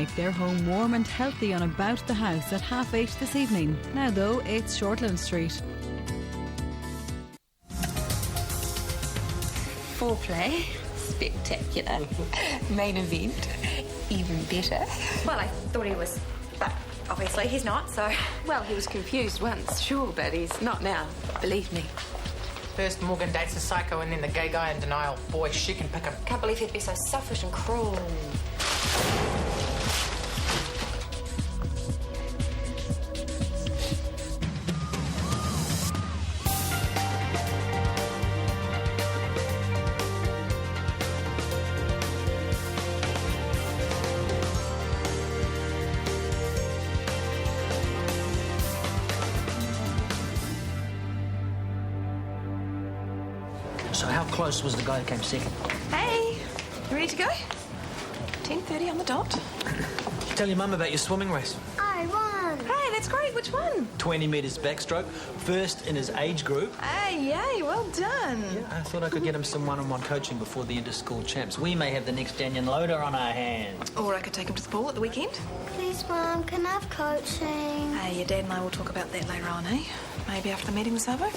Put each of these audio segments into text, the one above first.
keep their home warm and healthy on About the House at 8:30 this evening. Now though, it's Shortland Street. Foreplay, spectacular. Main event, even better. Well, I thought he was, but obviously he's not, so... Well, he was confused once, sure, but he's not now, believe me. First Morgan dates a psycho and then the gay guy in denial. Boy, she can pick him. Can't believe he'd be so selfish and cruel. So how close was the guy who came second? Hey, you ready to go? 10:30 on the dot. Tell your mum about your swimming race. I won. Hey, that's great. Which one? 20 metres backstroke, first in his age group. Hey, yay, well done. Yeah, I thought I could get him some one-on-one coaching before the inter-school champs. We may have the next Daniel Loader on our hands. Or I could take him to the pool at the weekend. Please, Mum, can I have coaching? Hey, your dad and I will talk about that later on, eh? Maybe after the meeting this over.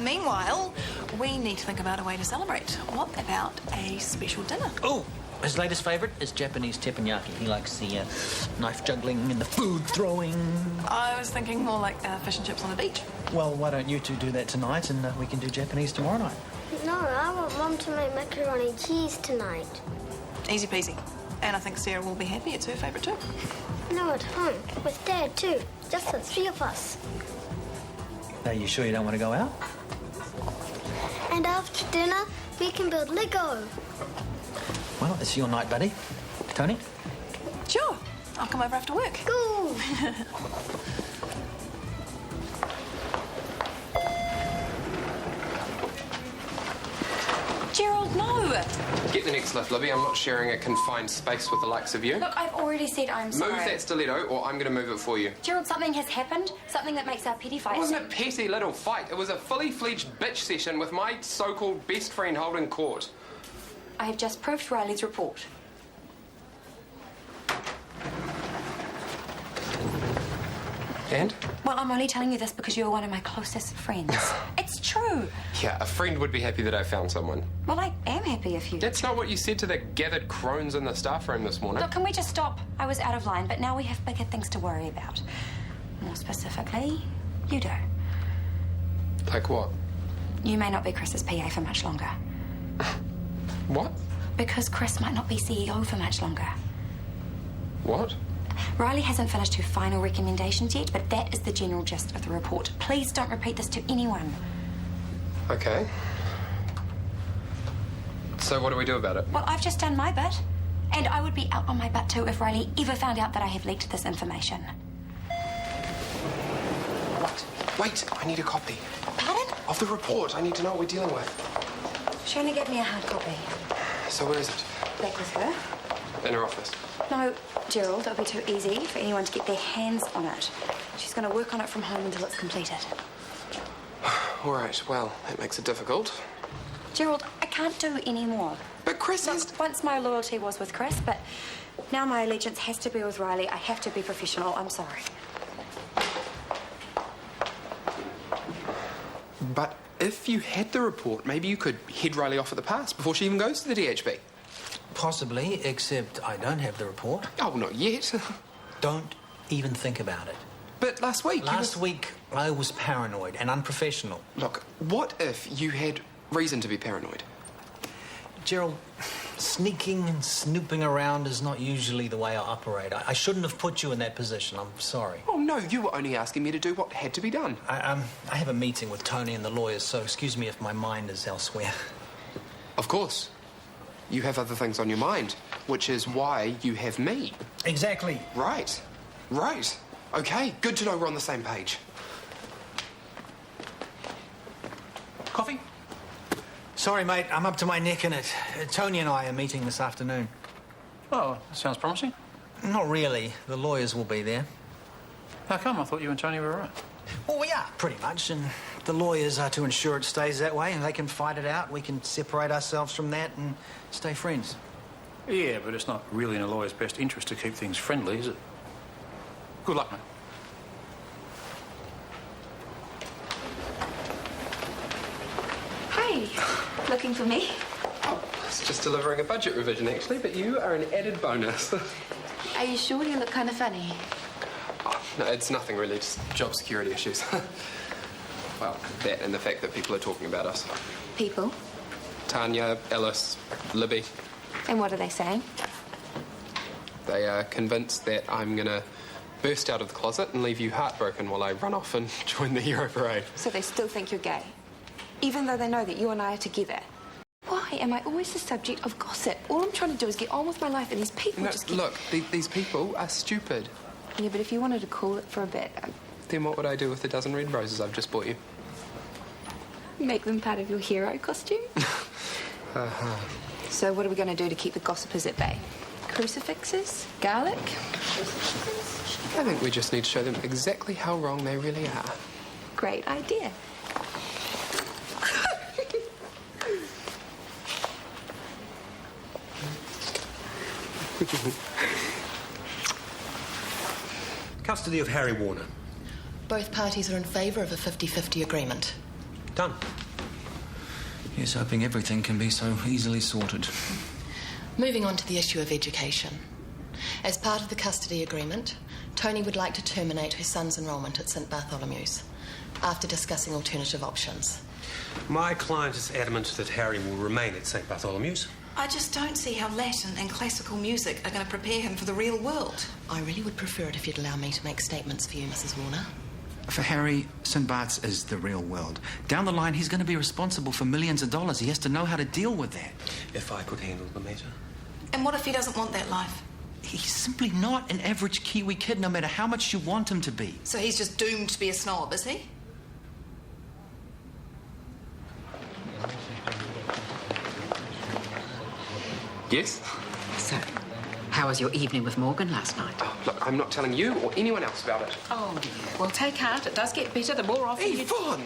Meanwhile, we need to think about a way to celebrate. What about a special dinner? Oh, his latest favourite is Japanese teppanyaki. He likes the knife juggling and the food throwing. I was thinking more like fish and chips on the beach. Well, why don't you two do that tonight and we can do Japanese tomorrow night? No, I want Mum to make macaroni and cheese tonight. Easy peasy. And I think Sarah will be happy. It's her favourite too. No, at home. With Dad too. Just the three of us. Are you sure you don't want to go out? And after dinner, we can build Lego. Well, it's your night, buddy. Tony? Sure. I'll come over after work. Cool. Gerald, no! Get the next lift, Libby. I'm not sharing a confined space with the likes of you. Look, I've already said I'm sorry. Move that stiletto or I'm going to move it for you. Gerald, something has happened. Something that makes our petty fight... It wasn't a petty little fight. It was a fully fledged bitch session with my so-called best friend holding court. I have just proved Riley's report. And? Well, I'm only telling you this because you're one of my closest friends. It's true. Yeah, a friend would be happy that I found someone. Well, I am happy if you... That's not what you said to the gathered crones in the staff room this morning. Look, can we just stop? I was out of line, but now we have bigger things to worry about. More specifically, you do. Like what? You may not be Chris's PA for much longer. What? Because Chris might not be CEO for much longer. What? Riley hasn't finished her final recommendations yet, but that is the general gist of the report. Please don't repeat this to anyone. Okay. So what do we do about it? Well, I've just done my bit. And I would be out on my butt too if Riley ever found out that I have leaked this information. What? Wait, I need a copy. Pardon? Of the report. I need to know what we're dealing with. She only gave me a hard copy. So what is it? Back with her. In her office. No, Gerald, it'll be too easy for anyone to get their hands on it. She's going to work on it from home until it's completed. All right, well, that makes it difficult. Gerald, I can't do any more. But Chris has... Once my loyalty was with Chris, but now my allegiance has to be with Riley. I have to be professional. I'm sorry. But if you had the report, maybe you could head Riley off at the pass before she even goes to the DHB. Possibly, except I don't have the report. Oh, not yet. Don't even think about it. But last week... Last week, I was paranoid and unprofessional. Look, what if you had reason to be paranoid? Gerald, sneaking and snooping around is not usually the way I operate. I shouldn't have put you in that position. I'm sorry. Oh, no, you were only asking me to do what had to be done. I have a meeting with Tony and the lawyers, so excuse me if my mind is elsewhere. Of course. You have other things on your mind, which is why you have me. Exactly. Right. Right. Okay, good to know we're on the same page. Coffee? Sorry, mate, I'm up to my neck in it. Tony and I are meeting this afternoon. Oh, that sounds promising. Not really. The lawyers will be there. How come? I thought you and Tony were all right. Well, we are, pretty much, and the lawyers are to ensure it stays that way, and they can fight it out. We can separate ourselves from that and stay friends. Yeah, but it's not really in a lawyer's best interest to keep things friendly, is it? Good luck, mate. Hey, looking for me? Oh, it's just delivering a budget revision, actually, but you are an added bonus. Are you sure you look kind of funny? Oh, no, it's nothing really, just job security issues. Well, that and the fact that people are talking about us. People? Tanya, Ellis, Libby. And what are they saying? They are convinced that I'm going to burst out of the closet and leave you heartbroken while I run off and join the hero parade. So they still think you're gay? Even though they know that you and I are together? Why am I always the subject of gossip? All I'm trying to do is get on with my life, and these people No, just keep... look, these people are stupid. Yeah, but if you wanted to cool it for a bit, Then what would I do with the dozen red roses I've just bought you? make them part of your hero costume? So what are we going to do to keep the gossipers at bay? Crucifixes? Garlic? I think we just need to show them exactly how wrong they really are. Great idea. Custody of Harry Warner. Both parties are in favour of a 50-50 agreement. Done. Here's hoping everything can be so easily sorted. Moving on to the issue of education. As part of the custody agreement, Tony would like to terminate her son's enrolment at St Bartholomew's after discussing alternative options. My client is adamant that Harry will remain at St Bartholomew's. I just don't see how Latin and classical music are going to prepare him for the real world. I really would prefer it if you'd allow me to make statements for you, Mrs Warner. For Harry, St Bart's is the real world. Down the line, he's going to be responsible for millions of dollars. He has to know how to deal with that. If I could handle the matter. And what if he doesn't want that life? He's simply not an average Kiwi kid, no matter how much you want him to be. So he's just doomed to be a snob, is he? Yes? So, how was your evening with Morgan last night? Oh, look, I'm not telling you or anyone else about it. Oh, dear. Well, take heart. It does get better the more often Yvonne!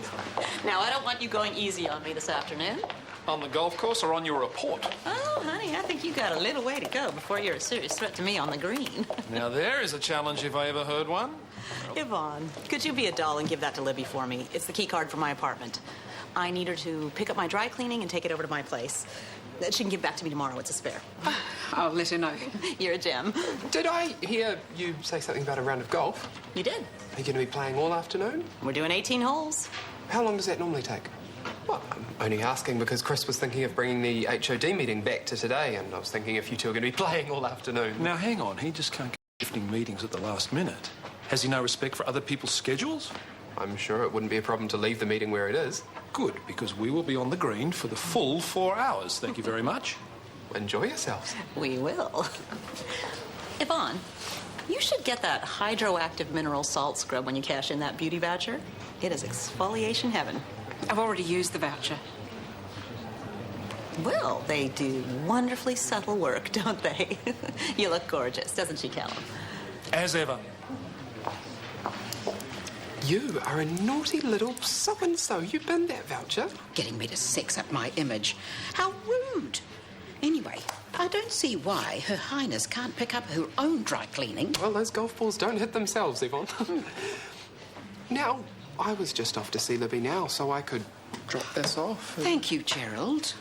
Now, I don't want you going easy on me this afternoon. On the golf course or on your report? Oh, honey, I think you got a little way to go before you're a serious threat to me on the green. Now, there is a challenge if I ever heard one. Yvonne, could you be a doll and give that to Libby for me? It's the key card for my apartment. I need her to pick up my dry cleaning and take it over to my place. She can give back to me tomorrow. It's a spare. I'll let her know. You're a gem. Did I hear you say something about a round of golf? You did. Are you going to be playing all afternoon? We're doing 18 holes. How long does that normally take? Well, I'm only asking because Chris was thinking of bringing the HOD meeting back to today, and I was thinking if you two are going to be playing all afternoon. Now, hang on. He just can't keep shifting meetings at the last minute. Has he no respect for other people's schedules? I'm sure it wouldn't be a problem to leave the meeting where it is. Good, because we will be on the green for the full 4 hours. Thank you very much. Enjoy yourselves. We will. Yvonne, you should get that hydroactive mineral salt scrub when you cash in that beauty voucher. It is exfoliation heaven. I've already used the voucher. Well, they do wonderfully subtle work, don't they? You look gorgeous, doesn't she, Callum? As ever. You are a naughty little so-and-so. You binned that voucher. Getting me to sex up my image. How rude. Anyway, I don't see why Her Highness can't pick up her own dry cleaning. Well, those golf balls don't hit themselves, Yvonne. Now, I was just off to see Libby now, so I could drop this off. Thank you, Gerald.